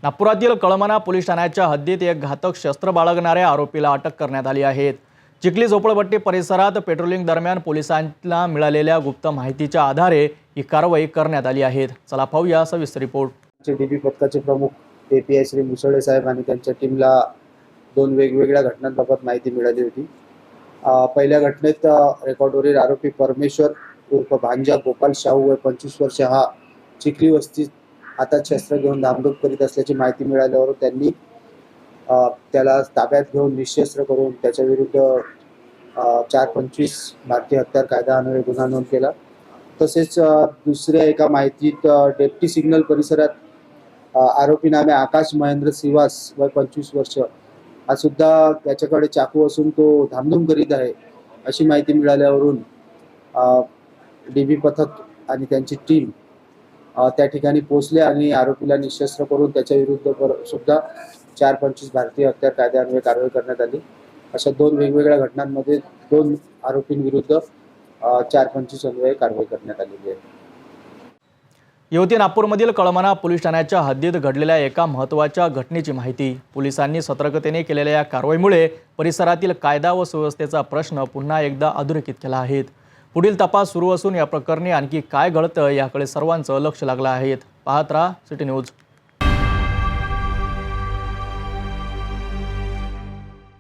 नागपुरातील कळमना पोलीस ठाण्याच्या हद्दीत एक घातक शस्त्र बाळगणाऱ्या आरोपीला अटक करण्यात आली आहे। चिखली झोपडपट्टी परिसरात पेट्रोलिंग दरम्यान पोलिसांना मिळालेल्या गुप्त माहितीच्या आधारे ही कारवाई करण्यात आली आहे। चला पाहूया सविस्तर रिपोर्ट। डीबी पथकाचे प्रमुख एपीआय श्री मुसळे साहेब आणि त्यांच्या टीमला दोन वेगवेगळ्या घटनांबाबत माहिती मिळाली होती। पहिल्या घटनेत रेकॉर्डवरील आरोपी परमेश्वर उर्फ भांजा गोपाल शाहू वय 25 वर्ष हा चिखली वस्तीत हातात शस्त्र घेऊन धामधूम करीत असल्याची माहिती मिळाल्यावर त्यांनी त्याला ताब्यात घेऊन निशस्त्र करून त्याच्या विरुद्ध 425 भारतीय हत्यार कायद्यान्वये गुन्हा नोंद केला। तसेच दुसऱ्या एका माहितीत डेप्टी सिग्नल परिसरात आरोपी नामे आकाश महेंद्र सिवास वय 25 वर्ष हा सुद्धा त्याच्याकडे चाकू असून तो धामधूम करीत आहे अशी माहिती मिळाल्यावरून डीबी पथक आणि त्यांची टीम त्या ठिकाणी पोहोचले आणि आरोपीला निशस्त्र करून त्याच्या विरुद्ध सुद्धा 425 भारतीय हत्यार कायद्यान्वये कारवाई करण्यात आली। अशा दोन वेगवेगळ्या घटनांमध्ये दोन आरोपींविरुद्ध 425 अन्वये कारवाई करण्यात आलेली आहे। येवती नागपूरमधील कळमना पोलीस ठाण्याच्या हद्दीत घडलेल्या एका महत्त्वाच्या घटनेची माहिती। पोलिसांनी सतर्कतेने केलेल्या या कारवाईमुळे परिसरातील कायदा व सुव्यवस्थेचा प्रश्न पुन्हा एकदा अधोरेखित केला आहे। पुढील तपास सुरू असून या प्रकरणी आणखी काय घडतं याकडे सर्वांचं लक्ष लागलं आहे। पाहत रहा सिटी न्यूज।